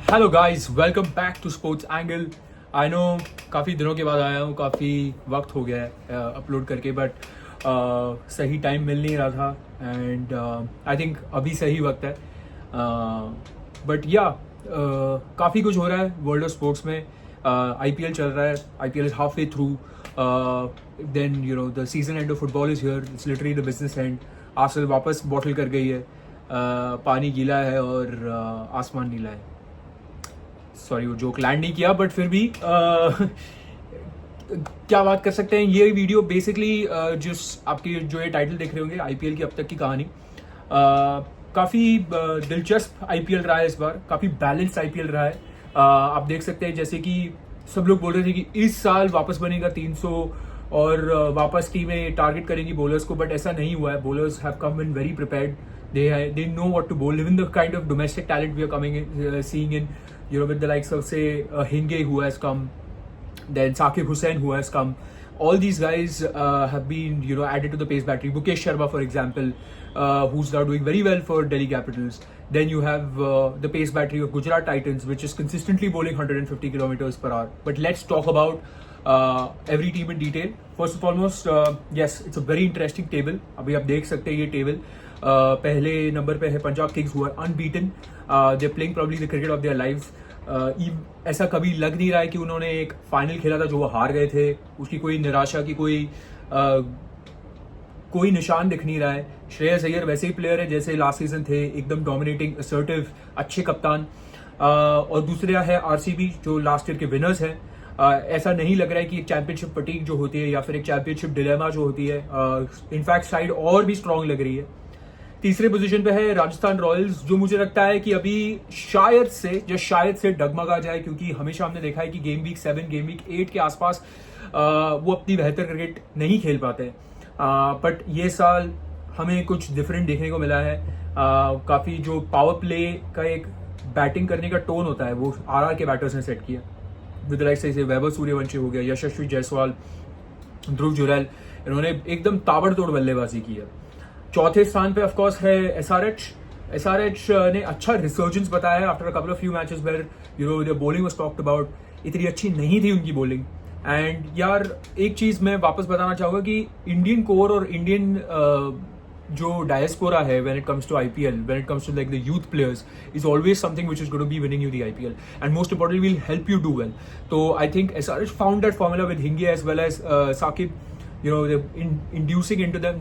Hello guys, welcome back to sports angle. I know काफ़ी दिनों के बाद आया हूँ, काफ़ी वक्त हो गया है अपलोड करके, बट सही टाइम मिल नहीं रहा था एंड आई थिंक अभी सही वक्त है। बट या काफ़ी कुछ हो रहा है वर्ल्ड ऑफ स्पोर्ट्स में। आईपीएल चल रहा है, IPL is half way through. Then you know the season end of football is here, it's literally the business end. Arsenal वापस बॉटल कर गई है। पानी गीला है और आसमान नीला है। सॉरी, वो जोक लैंड नहीं किया, बट फिर भी क्या बात कर सकते हैं। ये वीडियो बेसिकली जिस आपकी जो ये टाइटल देख रहे होंगे, आईपीएल की अब तक की कहानी। काफ़ी दिलचस्प आईपीएल रहा है इस बार, काफ़ी बैलेंस्ड आईपीएल रहा है। आप देख सकते हैं जैसे कि सब लोग बोल रहे थे कि इस साल वापस बनेगा 300 और वापस टीमें टारगेट करेंगी बॉलर्स को, बट ऐसा नहीं हुआ है। Bowlers have come in very prepared, they know what to bowl. Even the kind of domestic talent we are coming in, seeing in, with the likes of say Hinge who has come, then Saqib Hussain who has come. All these guys have been added to the pace battery. Mukesh Sharma, for example, who's now doing very well for Delhi Capitals. Then you have the pace battery of Gujarat Titans, which is consistently bowling 150 kilometers per hour. But let's talk about every team in detail. First and foremost, yes, it's a very interesting table. अभी आप देख सकते हैं ये table. पहले number पे है Punjab kings, who are unbeaten. They playing probably the cricket of their life. ऐसा कभी लग नहीं रहा है कि उन्होंने एक फाइनल खेला था जो वो हार गए थे, उसकी कोई निराशा की कोई निशान दिख नहीं रहा है। श्रेयस अय्यर वैसे ही प्लेयर है जैसे लास्ट सीजन थे, एकदम डोमिनेटिंग, असर्टिव, अच्छे कप्तान। और दूसरा है आरसीबी जो लास्ट ईयर के विनर्स हैं। ऐसा नहीं लग रहा है कि एक चैंपियनशिप फटीग जो होती है या फिर एक चैंपियनशिप डिलेमा जो होती है, इनफैक्ट साइड और भी स्ट्रांग लग रही है। तीसरे पोजीशन पे है राजस्थान रॉयल्स, जो मुझे लगता है कि अभी शायद से डगमगा जाए, क्योंकि हमेशा हमने देखा है कि गेम वीक 7, गेम वीक 8 के आसपास वो अपनी बेहतर क्रिकेट नहीं खेल पाते हैं। बट ये साल हमें कुछ डिफरेंट देखने को मिला है। काफी जो पावर प्ले का एक बैटिंग करने का टोन होता है वो आरआर के बैटर्स ने सेट किया। विद लाइक से वैभव सूर्यवंशी हो गया, यशस्वी जायसवाल, ध्रुव जुरैल, इन्होंने एकदम ताबड़तोड़ बल्लेबाजी की है। चौथे स्थान पे ऑफकोर्स है एसआरएच ने अच्छा रिसर्जेंस बताया after a couple of few matches where the bowling was talked about. इतनी अच्छी नहीं थी उनकी बॉलिंग। एंड यार एक चीज मैं वापस बताना चाहूंगा कि इंडियन कोर और इंडियन जो डायस्पोरा है when it comes to IPL, when it comes to like the youth players, is always something which is going to be winning you the IPL and most importantly will help you do well. तो I think SRH found that formula with हिंगे as well as Saqib, inducing into them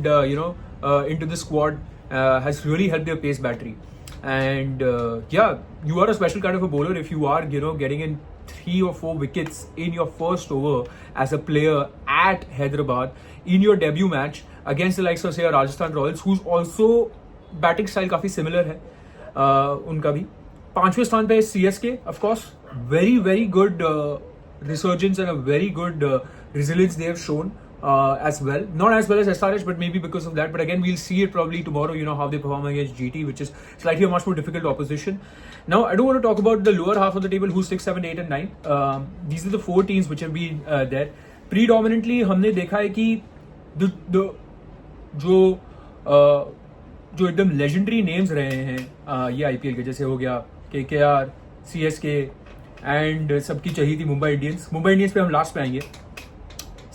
into the squad has really helped their pace battery. And you are a special kind of a bowler if you are getting in 3 or 4 wickets in your first over as a player at Hyderabad in your debut match against the likes of say Rajasthan Royals, who's also batting style काफी similar है उनका भी। 5वें स्थान पे CSK, of course very good resurgence and a very good resilience they have shown as well. Not as well as SRH, but maybe because of that. But again, we'll see it probably tomorrow, how they perform against GT, which is slightly a much more difficult opposition. Now, I don't want to talk about the lower half of the table, who's 6, 7, 8 and 9. These are the 4 teams which have been there. Predominantly, हमने देखा है कि जो एकदम legendary names रहे हैं ये IPL के, जैसे हो गया KKR, CSK एंड सबकी चाहिए थी मुंबई इंडियंस। मुंबई इंडियंस पे हम लास्ट पे आएंगे।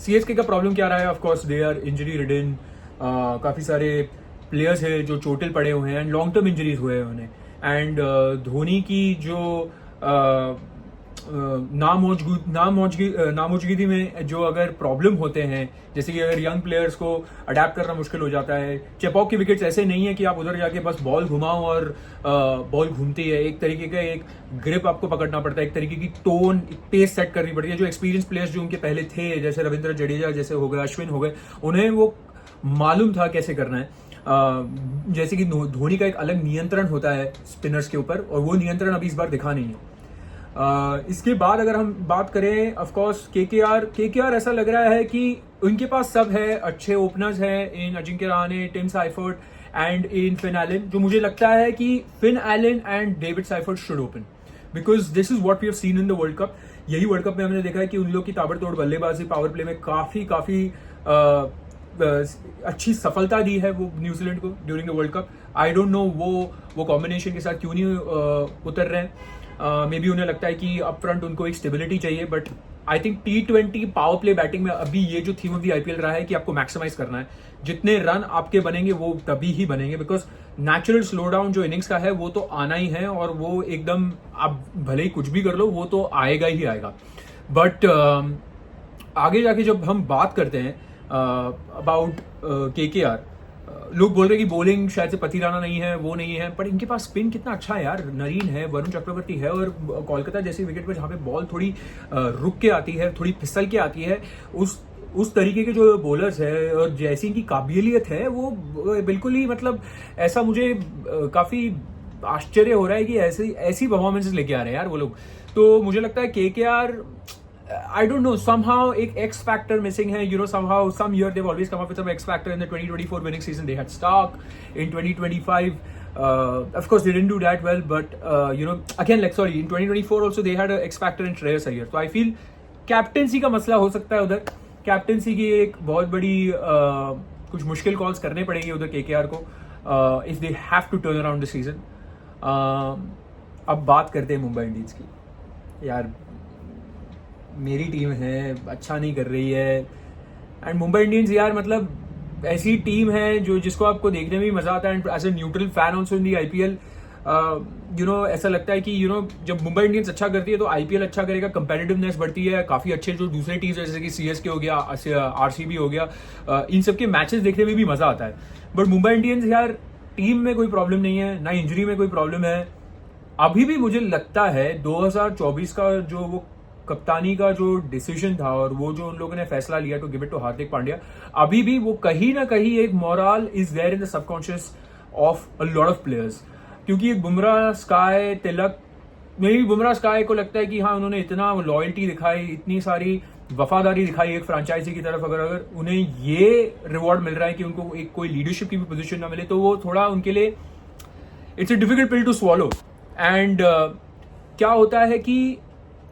सीएसके का प्रॉब्लम क्या रहा है, of course they are injury ridden. काफी सारे प्लेयर्स हैं जो चोटिल पड़े हुए हैं एंड लॉन्ग टर्म इंजरीज हुए हैं उन्हें। एंड धोनी की जो नामौजूदगी में जो अगर प्रॉब्लम होते हैं, जैसे कि अगर यंग प्लेयर्स को अडेप्ट करना मुश्किल हो जाता है। चेपॉक की विकेट्स ऐसे नहीं है कि आप उधर जाके बस बॉल घुमाओ और बॉल घूमती है। एक तरीके का एक ग्रिप आपको पकड़ना पड़ता है, एक तरीके की टोन, पेस सेट करनी पड़ती है। जो एक्सपीरियंस प्लेयर्स जो उनके पहले थे, जैसे रविंद्र जडेजा जैसे हो गए, अश्विन हो गए, उन्हें वो मालूम था कैसे करना है। जैसे कि धोनी का एक अलग नियंत्रण होता है स्पिनर्स के ऊपर, और वो नियंत्रण अभी इस बार दिखा नहीं है। इसके बाद अगर हम बात करें ऑफ कोर्स केकेआर ऐसा लग रहा है कि उनके पास सब है, अच्छे ओपनर्स हैं इन Ajinkya Rahane, Tim Seifert and इन फिन एलन। जो मुझे लगता है कि Finn Allen and David Seifert should open, because this is what we have seen in the world cup. यही वर्ल्ड कप में हमने देखा है कि उन लोग की ताबड़तोड़ बल्लेबाजी पावर प्ले में काफी अच्छी सफलता दी है वो न्यूजीलैंड को during the world cup. I don't know वो कॉम्बिनेशन के साथ क्यों नहीं उतर रहे हैं। मे बी उन्हें लगता है कि अप फ्रंट उनको एक स्टेबिलिटी चाहिए, but I think T20 power play batting में अभी ये जो थीम ऑफ द आईपीएल रहा है कि आपको मैक्सिमाइज करना है, जितने रन आपके बनेंगे वो तभी ही बनेंगे, बिकॉज नेचुरल स्लो डाउन जो इनिंग्स का है वो तो आना ही है, और वो एकदम आप भले ही कुछ भी कर लो वो तो आएगा ही आएगा। बट आगे जाके जब हम बात करते हैं अबाउट KKR, लोग बोल रहे हैं कि बॉलिंग शायद से पति राणा नहीं है, वो नहीं है, पर इनके पास स्पिन कितना अच्छा है यार। नरीन है, वरुण चक्रवर्ती है, और कोलकाता जैसी विकेट पर जहाँ पे बॉल थोड़ी रुक के आती है, थोड़ी फिसल के आती है, उस तरीके के जो बॉलर्स है और जैसी इनकी काबिलियत है वो बिल्कुल ही मतलब ऐसा मुझे काफी आश्चर्य हो रहा है कि ऐसी परफॉर्मेंसेस लेके आ रहे हैं यार वो लोग। तो मुझे लगता है KKR, I don't know, somehow एक X factor missing है, you know, somehow some year they've always come up with some X factor. In the 2024 winning season they had Stark. In 2025 of course they didn't do that well, but you know, again like sorry, in 2024 also they had a X factor in Shreyas Iyer. So I feel captaincy का मसला हो सकता है उधर, captaincy की एक बहुत बड़ी कुछ मुश्किल कॉल्स करने पड़ेंगे उधर KKR को if they have to turn around the season. अब बात करते हैं मुंबई इंडियंस की। यार मेरी टीम है, अच्छा नहीं कर रही है, एंड मुंबई इंडियंस यार मतलब ऐसी टीम है जो जिसको आपको देखने में भी मजा आता है, and as a neutral fan also in the IPL you know ऐसा लगता है कि यू नो जब मुंबई इंडियंस अच्छा करती है तो IPL अच्छा करेगा, कंपेटिटिवनेस बढ़ती है, काफी अच्छे जो दूसरे टीम्स जैसे कि CSK हो गया, RCB हो गया, इन सबके मैचेस देखने में भी मजा आता है। बट मुंबई इंडियंस यार टीम में कोई प्रॉब्लम नहीं है, ना इंजरी में कोई प्रॉब्लम है। अभी भी मुझे लगता है 2024 का जो वो कप्तानी का जो डिसीजन था और वो जो उन लोगों ने फैसला लिया to give it to Hardik Pandya, अभी भी वो कहीं ना कहीं एक moral is there in the subconscious of a lot of players. क्योंकि बुमराह, स्काई, तिलक, मेरी बुमराह स्काई को लगता है कि हाँ उन्होंने इतना लॉयल्टी दिखाई, इतनी सारी वफादारी दिखाई एक फ्रेंचाइजी की तरफ, अगर उन्हें ये रिवॉर्ड मिल रहा है कि उनको एक कोई लीडरशिप की भी पोजीशन ना मिले तो वो थोड़ा उनके लिए it's a difficult pill to swallow. And क्या होता है कि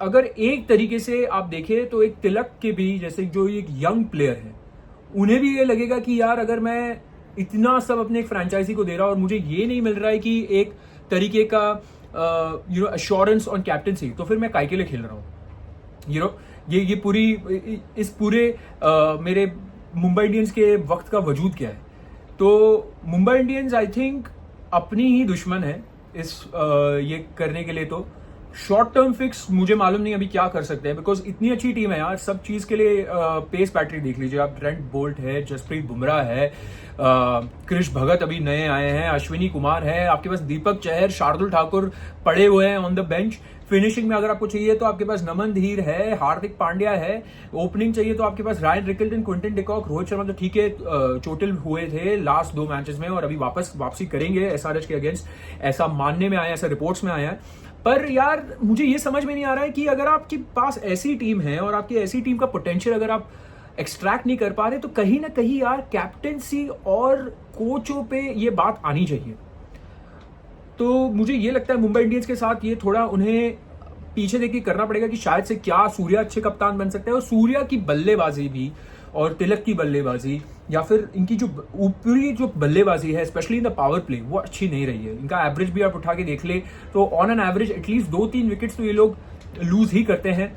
अगर एक तरीके से आप देखें तो एक तिलक के भी जैसे जो एक यंग प्लेयर है, उन्हें भी ये लगेगा कि यार अगर मैं इतना सब अपने एक फ्रेंचाइजी को दे रहा हूं और मुझे ये नहीं मिल रहा है कि एक तरीके का you know assurance on captaincy, तो फिर मैं काय के लिए खेल रहा हूं। यू नो ये पूरी इस पूरे मेरे मुंबई इंडियंस के वक्त का वजूद क्या है। तो मुंबई इंडियंस आई थिंक अपनी ही दुश्मन है इस ये करने के लिए। तो शॉर्ट टर्म फिक्स मुझे मालूम नहीं अभी क्या कर सकते हैं, बिकॉज इतनी अच्छी टीम है यार सब चीज के लिए। पेस बैटरी देख लीजिए आप, ट्रेंट बोल्ट है, जसप्रीत बुमराह है, क्रिश भगत अभी नए आए हैं, अश्विनी कुमार है, आपके पास दीपक चहर, शार्दुल ठाकुर पड़े हुए हैं ऑन द बेंच। फिनिशिंग में अगर आपको चाहिए तो आपके पास नमन धीर है, हार्दिक पांड्या है। ओपनिंग चाहिए तो आपके पास Ryan Rickelton, Quinton de Kock, Rohit Sharma तो ठीक है चोटिल हुए थे लास्ट 2 मैचेस में और अभी वापसी करेंगे SRH के अगेंस्ट, ऐसा मानने में आया, ऐसा रिपोर्ट्स में आया है। पर यार मुझे ये समझ में नहीं आ रहा है कि अगर आपके पास ऐसी टीम है और आपकी ऐसी टीम का पोटेंशियल अगर आप एक्सट्रैक्ट नहीं कर पा रहे तो कहीं ना कहीं यार कैप्टेंसी और कोचों पे ये बात आनी चाहिए। तो मुझे ये लगता है मुंबई इंडियंस के साथ ये थोड़ा उन्हें पीछे देखिए करना पड़ेगा कि शायद से क्या सूर्या अच्छे कप्तान बन सकते हैं, और सूर्या की बल्लेबाजी भी और तिलक की बल्लेबाजी या फिर इनकी जो ऊपरी जो बल्लेबाजी है specially in the power play वो अच्छी नहीं रही है। इनका एवरेज भी आप उठा के देख ले तो on an average at least 2-3 wickets तो ये लोग लूज ही करते हैं।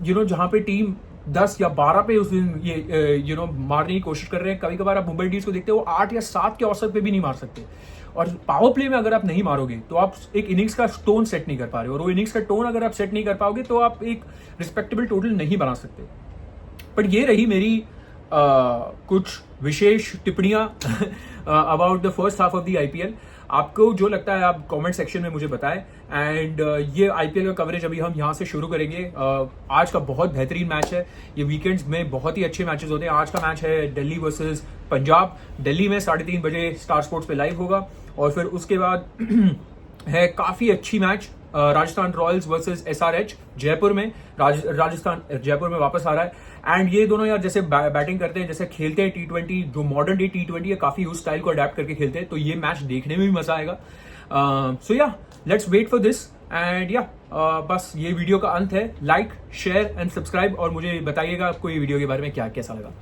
यू नो जहां पे टीम 10 या 12 पे उस दिन ये यू नो मारने की कोशिश कर रहे हैं, कभी कभार आप मुंबई इंडियंस को देखते हो 8 या 7 के औसत पे भी नहीं मार सकते। और पावर प्ले में अगर आप नहीं मारोगे तो आप एक इनिंग्स का टोन सेट नहीं कर पा रहे हो, और वो इनिंग्स का टोन अगर आप सेट नहीं कर पाओगे तो आप एक रिस्पेक्टेबल टोटल नहीं बना सकते। बट ये रही मेरी कुछ विशेष टिप्पणियां about the first half of the IPL। आपको जो लगता है आप कमेंट सेक्शन में मुझे बताएं। एंड ये IPL का कवरेज अभी हम यहाँ से शुरू करेंगे। आज का बहुत बेहतरीन मैच है, ये वीकेंड्स में बहुत ही अच्छे मैचेस होते हैं। आज का मैच है दिल्ली वर्सेस पंजाब, दिल्ली में 3:30 बजे स्टार स्पोर्ट्स पे लाइव होगा। और फिर उसके बाद है काफी अच्छी match Rajasthan Royals versus SRH Jaipur में। राजस्थान जयपुर में वापस आ रहा है, एंड ये दोनों यार जैसे बैटिंग करते हैं, जैसे खेलते हैं T20, जो मॉडर्न डे T20 है, काफी उस स्टाइल को अडेप्ट करके खेलते हैं, तो ये मैच देखने में भी मजा आएगा। So yeah let's wait for this and yeah बस ये वीडियो का अंत है। लाइक, शेयर एंड सब्सक्राइब, और मुझे बताइएगा आपको ये वीडियो के बारे में क्या कैसा लगा।